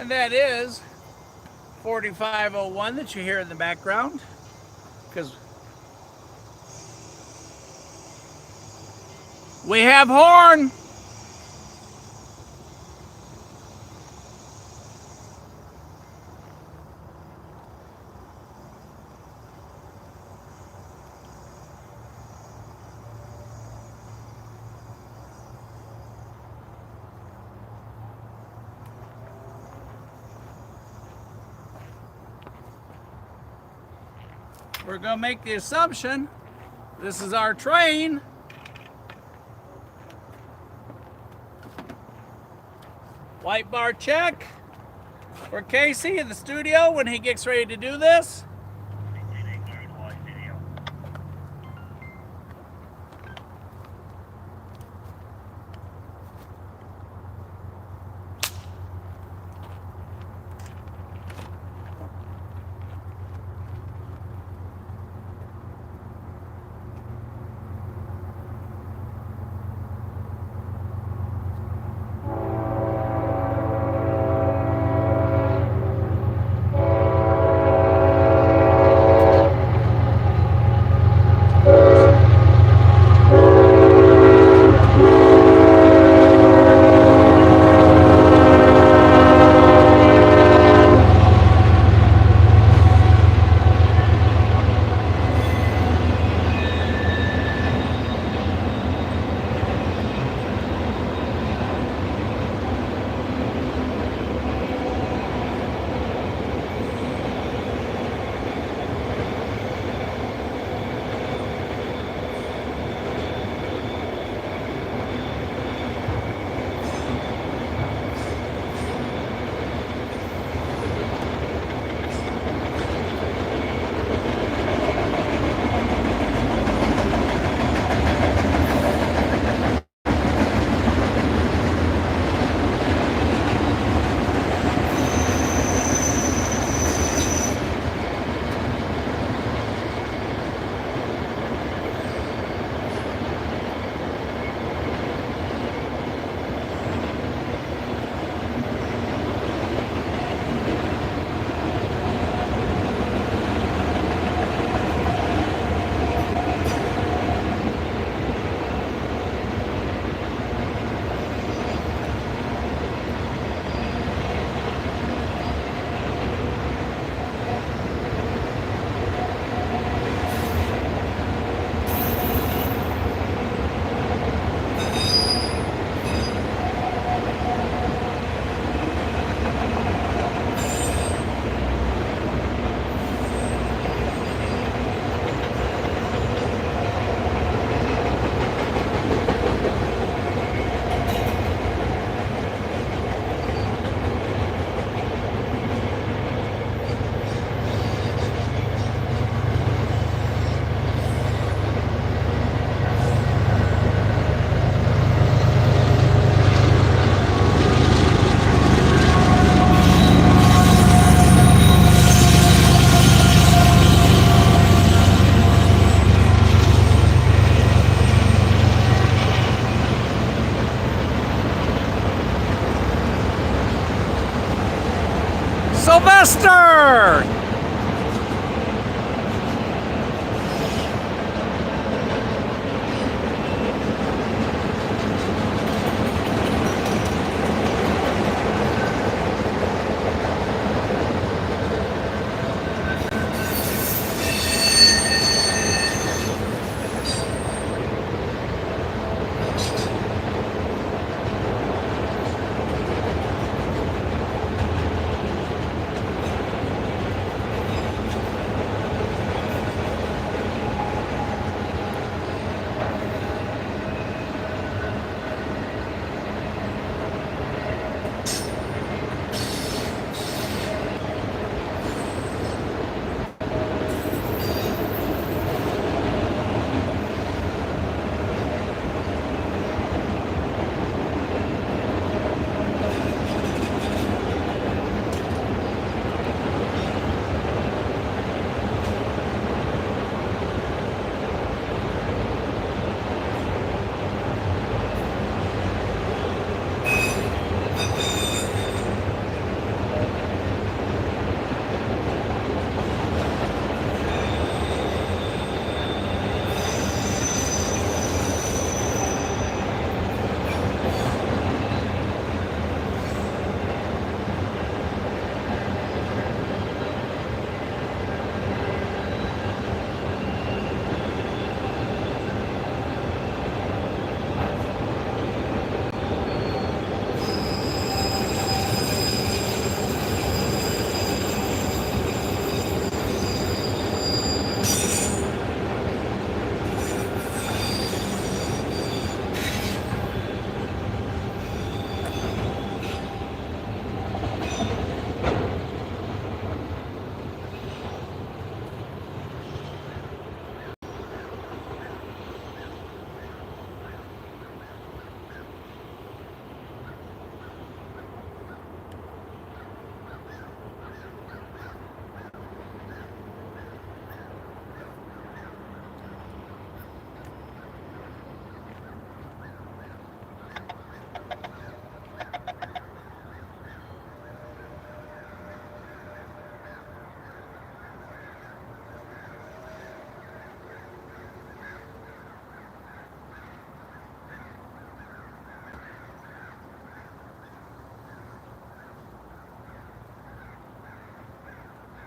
Speaker 1: And that is 4501 that you hear in the background. Because we have horn. We're going to make the assumption this is our train. White bar check for Casey in the studio when he gets ready to do this. Sylvester!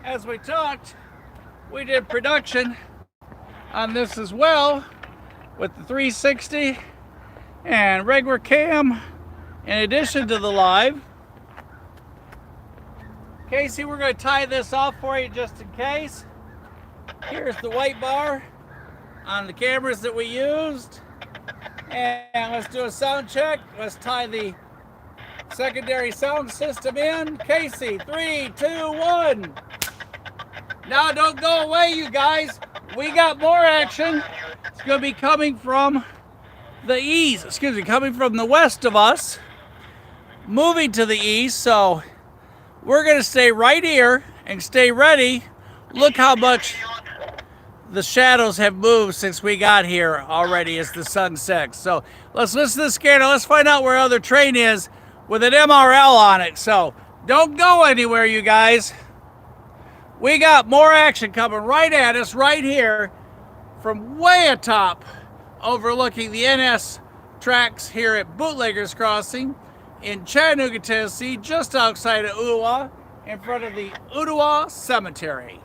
Speaker 1: As we talked, we did production on this as well with the 360 and regular cam in addition to the live. Casey, we're going to tie this off for you just in case. Here's the white bar on the cameras that we used. And let's do a sound check. Let's tie the secondary sound system in. Casey, 3, 2, 1. Now don't go away, you guys. We got more action. It's going to be coming from the east, coming from the west of us, moving to the east. So we're going to stay right here and stay ready. Look how much the shadows have moved since we got here already as the sun sets. So let's listen to the scanner. Let's find out where other train is with an MRL on it. So don't go anywhere, you guys. We got more action coming right at us right here from way atop overlooking the NS tracks here at Bootleggers Crossing in Chattanooga, Tennessee, just outside of Ottawa, in front of the Ottawa Cemetery.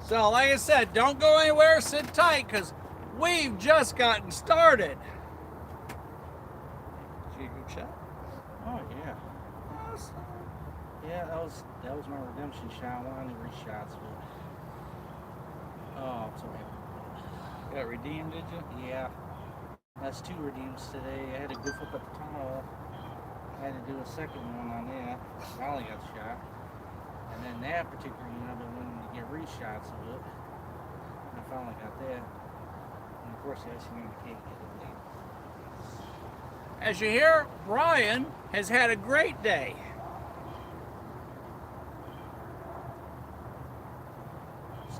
Speaker 1: So, like I said, don't go anywhere, sit tight, because we've just gotten started. Did you get a good shot?
Speaker 2: Oh yeah.
Speaker 1: Awesome.
Speaker 2: Yeah, that was my redemption shot. One of the reshots, but oh, I'm so happy.
Speaker 1: Got redeemed, did you?
Speaker 2: Yeah. That's 2 redeems today. I had to goof up at the tunnel. I had to do a second one on that. Finally got shot. And then that particular one, I've been wanting to get reshots of it. And I finally got that. And of course, the icing on the cake.
Speaker 1: As you hear, Brian has had a great day.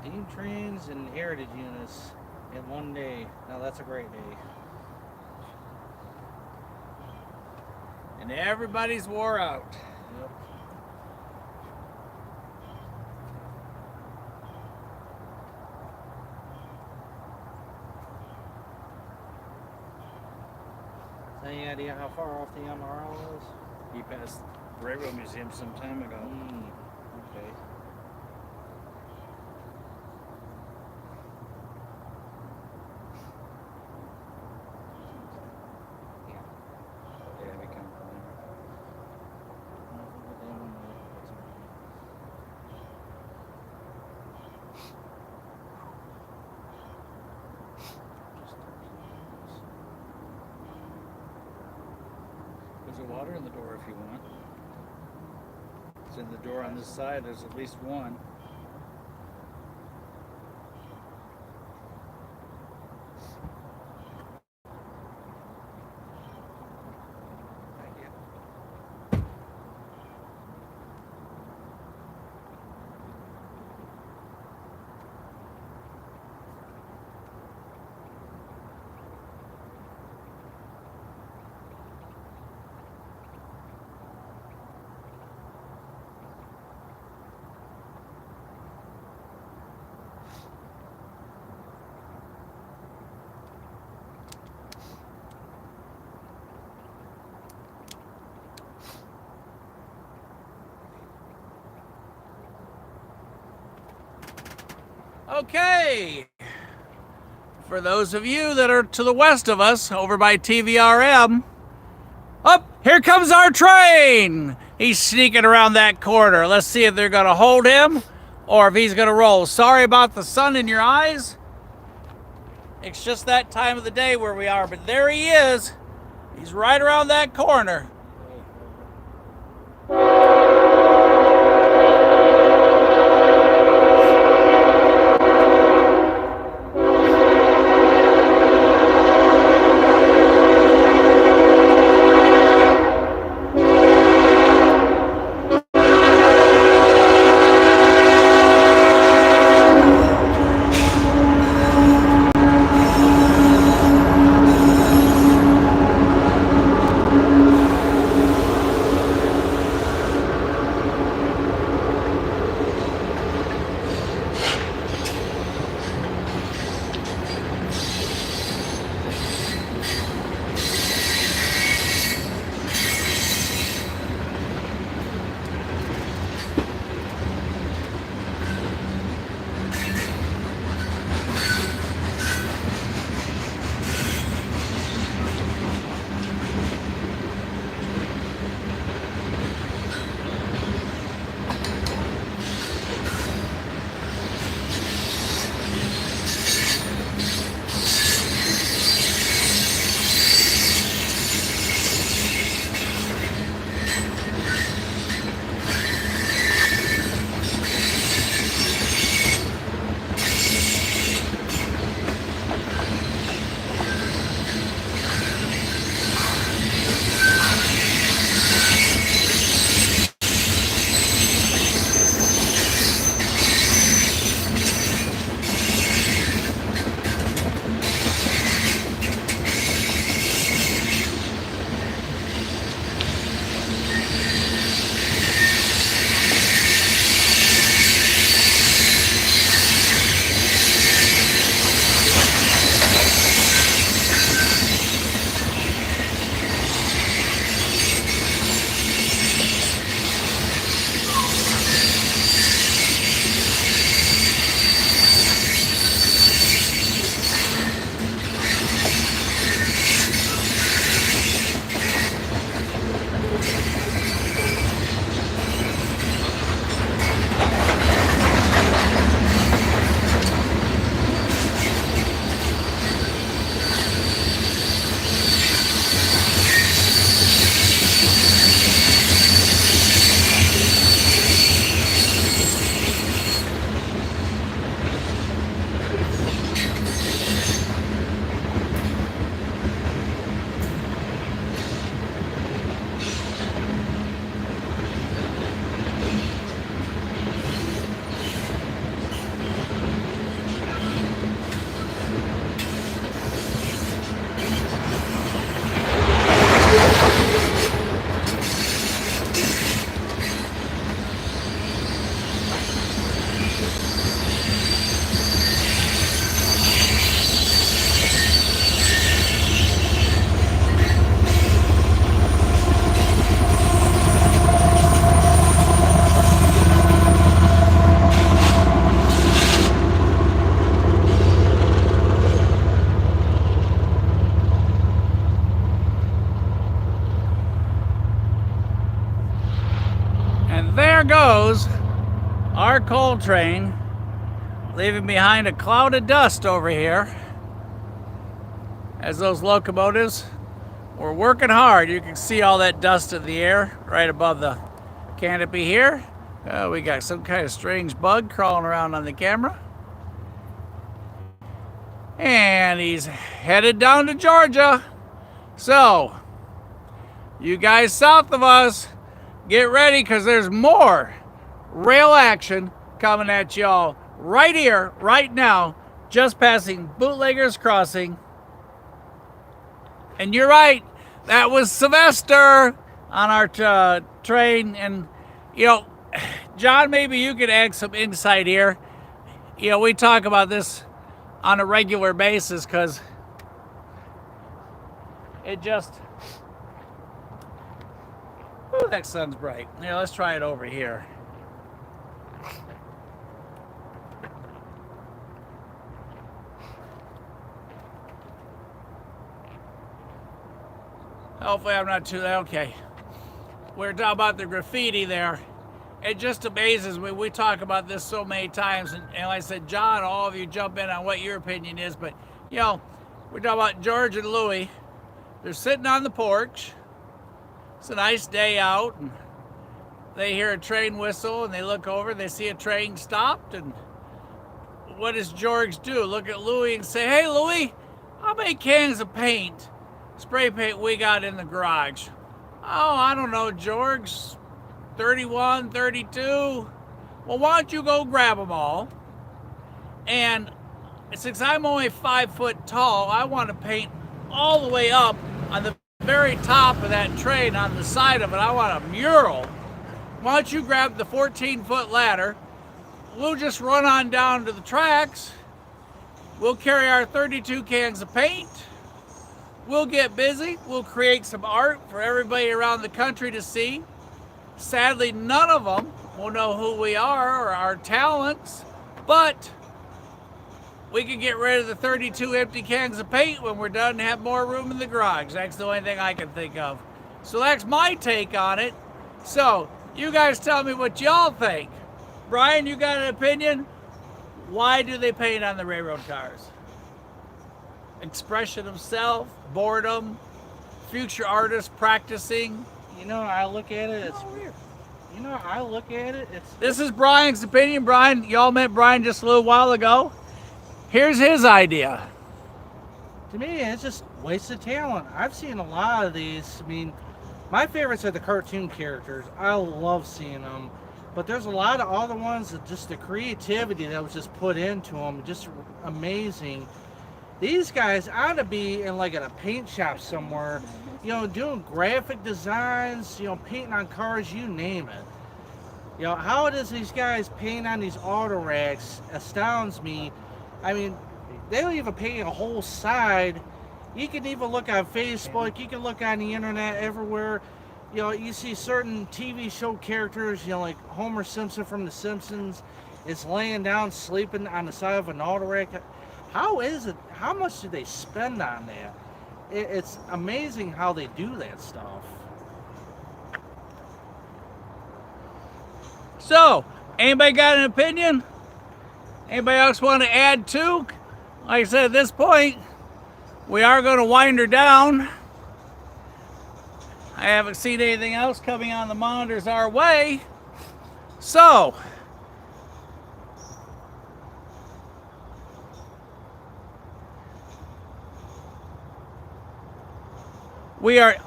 Speaker 2: Steam trains and heritage units in one day. Now that's a great day.
Speaker 1: And everybody's wore out.
Speaker 2: Yep. Any idea how far off the MRL is?
Speaker 1: He passed the Railroad Museum some time ago.
Speaker 2: Okay.
Speaker 1: Yeah, we come from there. There's a water in the door if you want. It's in the door on this side. There's at least one. Thank you. Okay. For those of you that are to the west of us, over by TVRM, up, here comes our train. He's sneaking around that corner. Let's see if they're going to hold him or if he's going to roll. Sorry about the sun in your eyes. It's just that time of the day where we are, but there he is. He's right around that corner. there goes our coal train, leaving behind a cloud of dust over here. As those locomotives were working hard, you can see all that dust in the air right above the canopy here. We got some kind of strange bug crawling around on the camera. And he's headed down to Georgia. So, you guys south of us, get ready, because there's more rail action coming at y'all right here, right now, just passing Bootleggers Crossing. And you're right, that was Sylvester on our train. And, you know, John, maybe you could add some insight here. You know, we talk about this on a regular basis because it just, ooh, that sun's bright. Yeah, let's try it over here. Hopefully I'm not too, okay. We're talking about the graffiti there. It just amazes me. We talk about this so many times, and like I said, John, all of you jump in on what your opinion is, but, you know, we're talking about George and Louie. They're sitting on the porch. It's a nice day out, and they hear a train whistle, and they look over, they see a train stopped, and what does George do? Look at Louie and say, "Hey, Louie, how many cans of paint, spray paint, we got in the garage?" "Oh, I don't know, George. 31, 32. Well, why don't you go grab them all? And since I'm only 5 foot tall, I want to paint all the way up on the very top of that train on the side of it. I want a mural. Why don't you grab the 14-foot ladder? We'll just run on down to the tracks. We'll carry our 32 cans of paint. We'll get busy. We'll create some art for everybody around the country to see. Sadly, none of them will know who we are or our talents, but we can get rid of the 32 empty cans of paint when we're done and have more room in the garage." That's the only thing I can think of. So that's my take on it. So you guys tell me what y'all think. Brian, you got an opinion? Why do they paint on the railroad cars? Expression of self, boredom, future artists practicing.
Speaker 2: You know, I look at it, it's
Speaker 1: This is Brian's opinion. Brian, y'all met Brian just a little while ago. Here's his idea.
Speaker 2: To me, it's just wasted talent. I've seen a lot of these. I mean, my favorites are the cartoon characters. I love seeing them. But there's a lot of other ones that just the creativity that was just put into them, just amazing. These guys ought to be in like in a paint shop somewhere, you know, doing graphic designs, you know, painting on cars, you name it. You know, how it is these guys paint on these auto racks astounds me. I mean, they don't even paint a whole side. You can even look on Facebook, you can look on the internet everywhere. You know, you see certain TV show characters, you know, like Homer Simpson from The Simpsons is laying down sleeping on the side of an auto rack. How is it? How much do they spend on that? It's amazing how they do that stuff.
Speaker 1: So, anybody got an opinion? Anybody else want to add to? Like I said, at this point, we are going to wind her down. I haven't seen anything else coming on the monitors our way. So,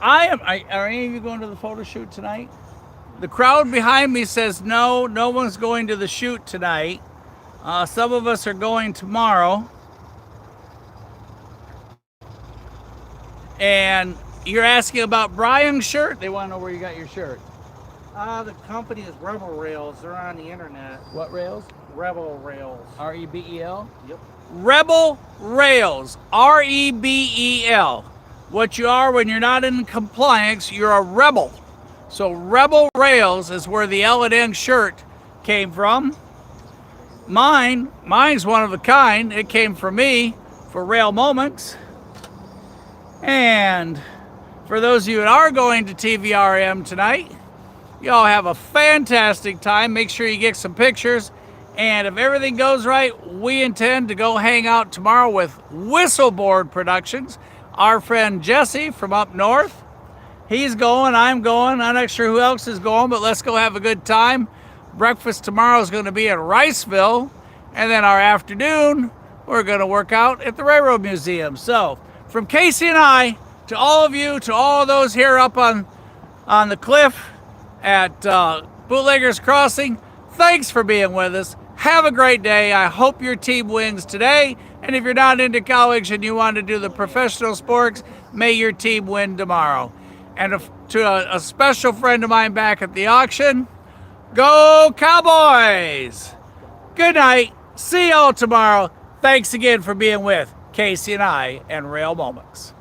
Speaker 1: are any of you going to the photo shoot tonight? The crowd behind me says no one's going to the shoot tonight. Some of us are going tomorrow. And you're asking about Brian's shirt? They want to know where you got your shirt.
Speaker 2: The company is Rebel Rails. They're on the internet.
Speaker 1: What rails?
Speaker 2: Rebel Rails.
Speaker 1: R-E-B-E-L?
Speaker 2: Yep.
Speaker 1: Rebel Rails. R-E-B-E-L. What you are when you're not in compliance, you're a rebel. So Rebel Rails is where the L&N shirt came from. Mine's one of a kind. It came from me for Rail Moments. And for those of you that are going to TVRM tonight, Y'all have a fantastic time. Make sure you get some pictures. And if everything goes right, we intend to go hang out tomorrow with Whistleboard Productions. Our friend Jesse from up north. He's going, I'm going. I'm not sure who else is going, but let's go have a good time. Breakfast tomorrow is going to be at Riceville. And then our afternoon, we're going to work out at the Railroad Museum. So, from Casey and I, to all of you, to all of those here up on the cliff at Bootleggers Crossing, thanks for being with us. Have a great day. I hope your team wins today. And if you're not into college and you want to do the professional sports, may your team win tomorrow. And to a special friend of mine back at the auction, go Cowboys! Good night. See y'all tomorrow. Thanks again for being with Casey and I and Rail Moments.